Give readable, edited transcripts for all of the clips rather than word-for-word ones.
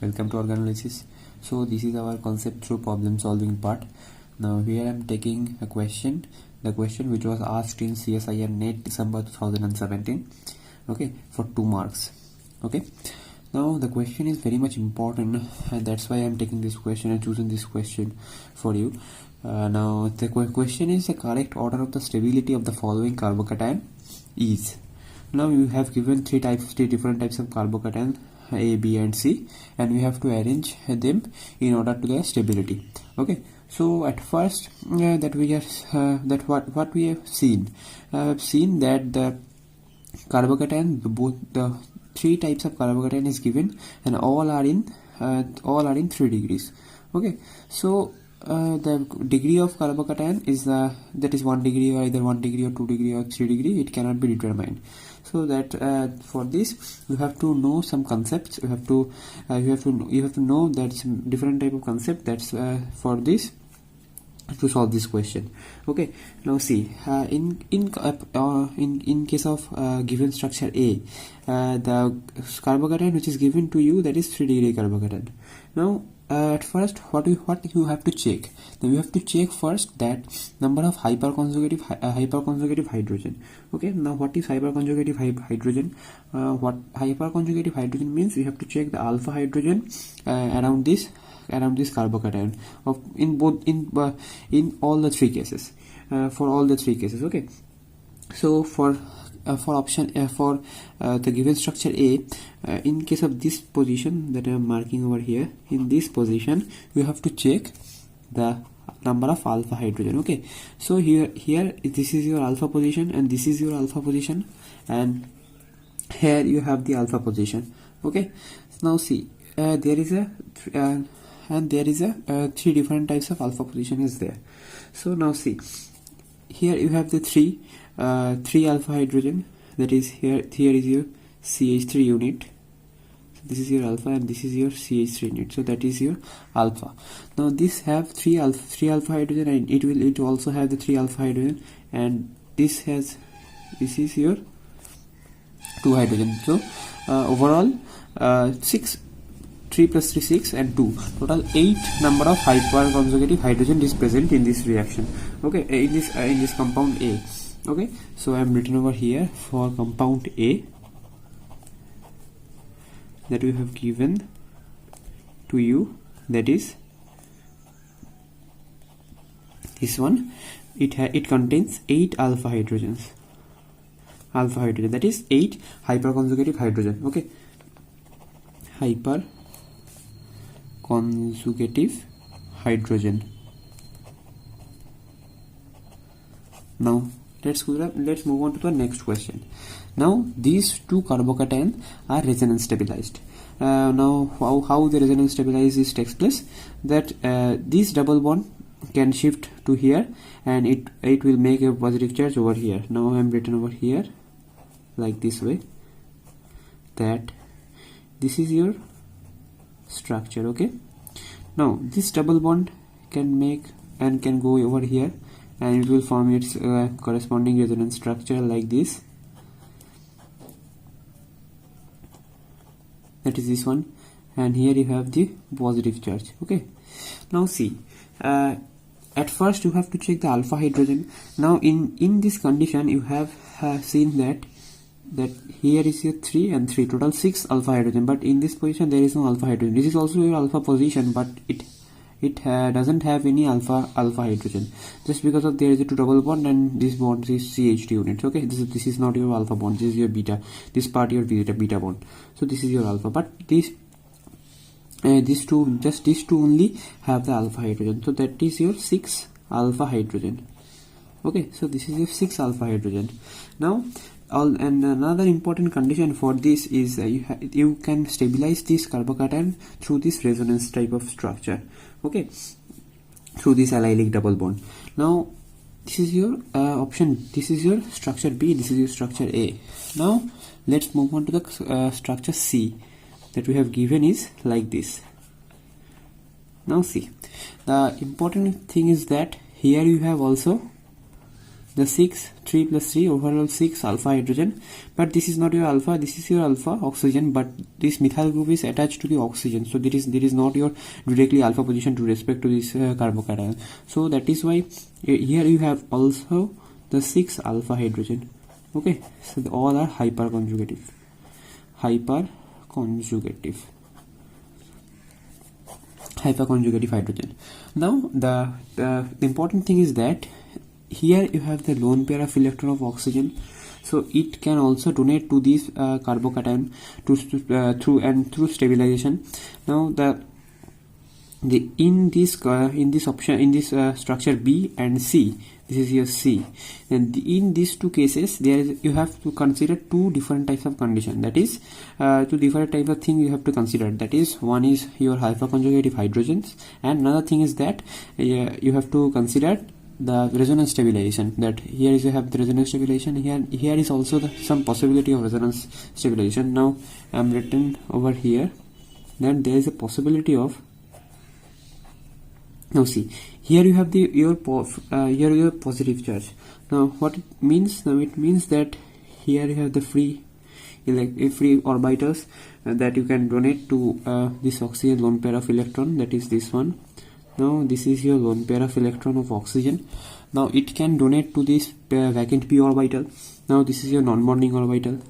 Welcome to organolysis. So this is our concept through problem solving part. Now here I am taking a question, the question which was asked in CSIR-NET December 2017, okay, for 2 marks. Okay, now the question is very much important, and that's why I am taking this question and choosing this question for you. Now the question is, the correct order of the stability of the following carbocation is. Now you have given three different types of carbocation, A, B and C, and we have to arrange them in order to the stability. Okay, so at first what we have seen, that the carbocation, both the three types of carbocation is given, and all are in 3 degrees. Okay, so the degree of carbocation is that is 1 degree, or either 1 degree or 2 degree or 3 degree. It cannot be determined. So that for this you have to know some concepts. You have to know that some different type of concept. That's for this to solve this question. Okay, now see, in case of given structure A, the carbocation which is given to you, that is 3 degree carbocation. Now at first what you have to check, then you have to check first that number of hyperconjugative hydrogen. Okay, now what is hyperconjugative hydrogen? What hyperconjugative hydrogen means, you have to check the alpha hydrogen around this carbocation in all the 3 cases, for all the 3 cases. Okay, so for option for the given structure A, in case of this position that I am marking over here, in this position you have to check the number of alpha hydrogen. Okay, so here this is your alpha position, and this is your alpha position, and here you have the alpha position. Okay, now see, there is a 3 different types of alpha position is there. So now see, here you have the 3 alpha hydrogen, that is here is your CH3 unit. So this is your alpha, and this is your CH3 unit, so that is your alpha. Now this have 3 alpha hydrogen, and it also have the 3 alpha hydrogen, and this is your 2 hydrogen. So overall 6, 3 plus 3 6, and 2, total 8 number of hyperconjugative hydrogen is present in this reaction. Okay, in this compound A. Okay, so I am written over here for compound A that we have given to you, that is this one. It contains 8 alpha hydrogens, that is 8 hyperconjugative hydrogen. Okay, hyperconjugative hydrogen. Now let's move on to the next question. Now these 2 carbocation are resonance stabilized. Now how the resonance stabilized takes place, that this double bond can shift to here, and it will make a positive charge over here. Now I am written over here like this way, that this is your structure. Okay, now this double bond can make and can go over here, and it will form its corresponding resonance structure like this, that is this one, and here you have the positive charge. Okay, now see, at first you have to check the alpha hydrogen. Now in this condition you have seen that here is your 3 and 3, total 6 alpha hydrogen, but in this position there is no alpha hydrogen. This is also your alpha position, but it doesn't have any alpha hydrogen, just because of there is a 2 double bond, and this bond is CH2 units. Okay, this is not your alpha bond, this is your beta, this part your beta bond. So this is your alpha, but these two only have the alpha hydrogen, so that is your 6 alpha hydrogen. Okay, so this is your 6 alpha hydrogen. Now and another important condition for this is you can stabilize this carbocation through this resonance type of structure. Okay, through this allylic double bond. Now this is your option, this is your structure B, this is your structure A. Now let's move on to the structure C that we have given is like this. Now see, the important thing is that here you have also the 6 3 plus 3 overall 6 alpha hydrogen, but this is not your alpha, this is your alpha oxygen, but this methyl group is attached to the oxygen, so there is not your directly alpha position to respect to this carbocation. So that is why here you have also the 6 alpha hydrogen. Okay, so all are hyperconjugative hydrogen. Now the important thing is that here you have the lone pair of electron of oxygen, so it can also donate to this carbocation through stabilization. Now in this structure B and C, this is your C, and in these two cases you have to consider two different types of condition, that is two different types of thing you have to consider, that is one is your hyperconjugative hydrogens, and another thing is that you have to consider the resonance stabilization, that here is you have the resonance stabilization, here is also some possibility of resonance stabilization. Now I am written over here that there is a possibility of, now see, here you have your positive charge. Now what it means? Now it means that here you have the free orbitals that you can donate to this oxygen lone pair of electron, that is this one. Now this is your lone pair of electron of oxygen. Now it can donate to this vacant p orbital. Now this is your non-bonding orbital.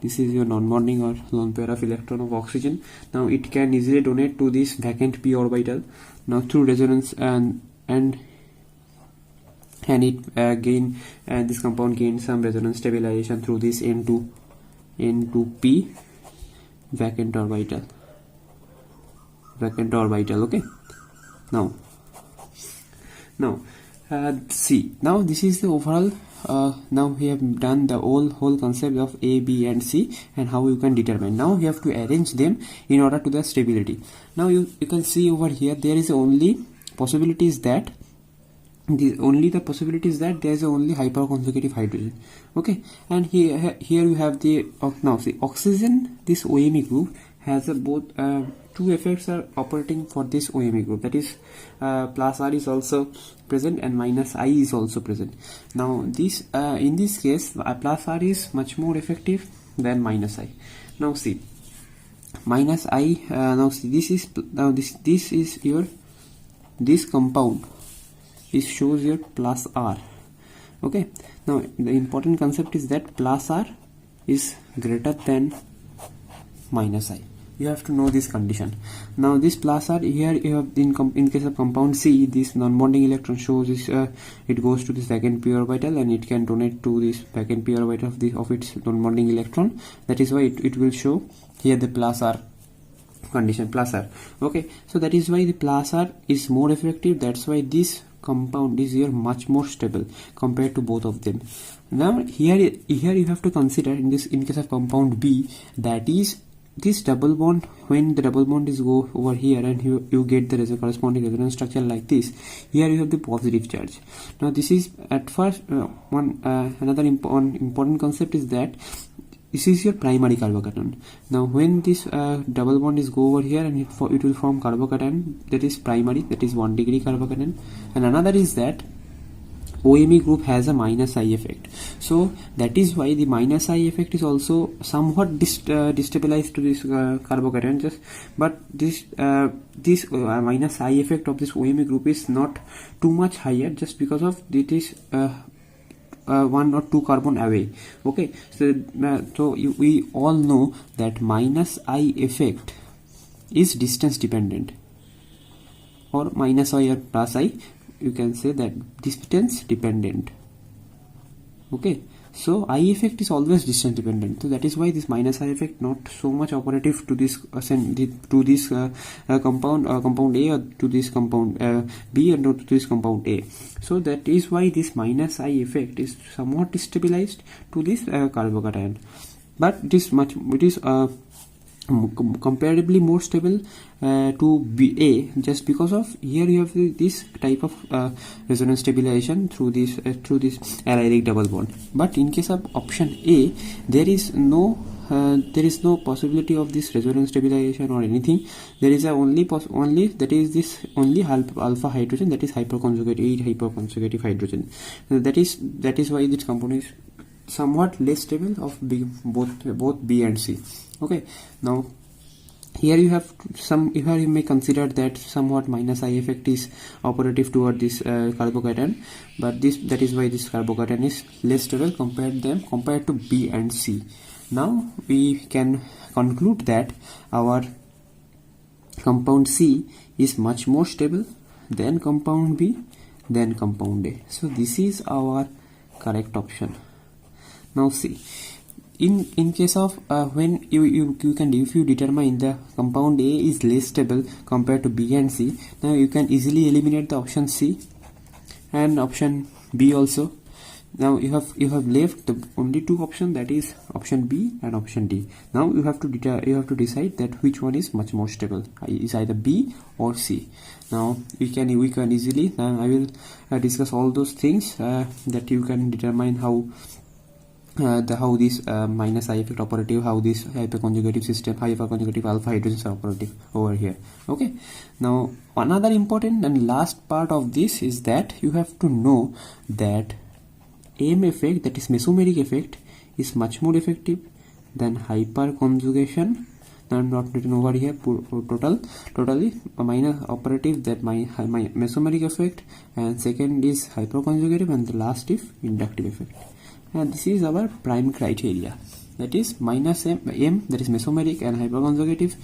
This is your non-bonding or lone pair of electron of oxygen. Now it can easily donate to this vacant p orbital. Now through resonance and it this compound gains some resonance stabilization through this N2P vacant orbital. Okay. Now see, now this is the overall. Now we have done the whole concept of A, B and C and how you can determine. Now we have to arrange them in order to the stability. Now you can see over here there is only possibilities that there is only hyperconjugative hydrogen. Okay, and here you have the now see, oxygen, this OMe group has both two effects are operating for this OMe group, that is plus R is also present and minus I is also present. Now this in this case plus R is much more effective than minus I. Now see, minus I, now see, this is your, this compound, it shows your plus R. Okay, now the important concept is that plus R is greater than minus I. You have to know this condition. Now this plus R, here you have in case of compound C, this non-bonding electron shows this it goes to this vacant p orbital and it can donate to this vacant p orbital of its non-bonding electron. That is why it will show here the plus R condition, plus R. Okay, so that is why the plus R is more effective. That's why this compound is here much more stable compared to both of them. Now here you have to consider in case of compound B, that is this double bond, when the double bond is go over here and you get the corresponding resonance structure like this, here you have the positive charge. Now this is at first another important concept is that this is your primary carbocation. Now when this double bond is go over here and it will form carbocation, that is primary, that is 1 degree carbocation. And another is that OMe group has a minus I effect, so that is why the minus I effect is also somewhat destabilized to this carbocation, but this minus I effect of this OMe group is not too much higher, just because of it is 1 or 2 carbon away. Okay, so we all know that minus I effect is distance dependent, or minus I or plus I, you can say that distance dependent. Okay, so I effect is always distance dependent, so that is why this minus I effect not so much operative to this compound A, or to this compound B, or not to this compound A. So that is why this minus I effect is somewhat destabilized to this carbocation, but it is comparatively more stable to A, just because of here you have this type of resonance stabilization through this allylic double bond. But in case of option A, there is no there is no possibility of this resonance stabilization or anything. There is only that is this only alpha hydrogen, that is hyperconjugate 8 hyperconjugative hydrogen. That is why this compound is somewhat less stable of both B and C. Okay, now here you have here you may consider that somewhat minus I effect is operative toward this carbocation, but that is why this carbocation is less stable compared to B and C. Now we can conclude that our compound C is much more stable than compound B, then compound A. So this is our correct option. Now see, in case of when you can, if you determine the compound A is less stable compared to B and C, now you can easily eliminate the option C and option B also. Now you have left the only two options, that is option B and option D. Now you have to decide that which one is much more stable, is either B or C. Now we can easily, I will discuss all those things that you can determine how this minus I effect operative, how this hyperconjugative system, hyperconjugative alpha hydrogens are operative over here. Okay, now another important and last part of this is that you have to know that M effect, that is mesomeric effect, is much more effective than hyperconjugation. Now not written over here, totally minus operative, that my mesomeric effect, and second is hyperconjugative, and the last is inductive effect. And this is our prime criteria, that is minus M, that is mesomeric and hyperconjugative.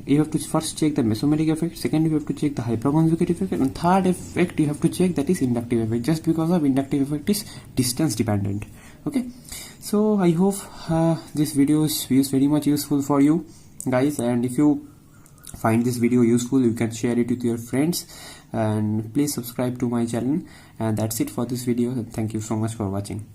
You have to first check the mesomeric effect, second you have to check the hyperconjugative effect, and third effect you have to check, that is inductive effect, just because of inductive effect is distance dependent. Okay, so I hope this video is very much useful for you guys, and if you find this video useful, you can share it with your friends, and please subscribe to my channel. And that's it for this video. Thank you so much for watching.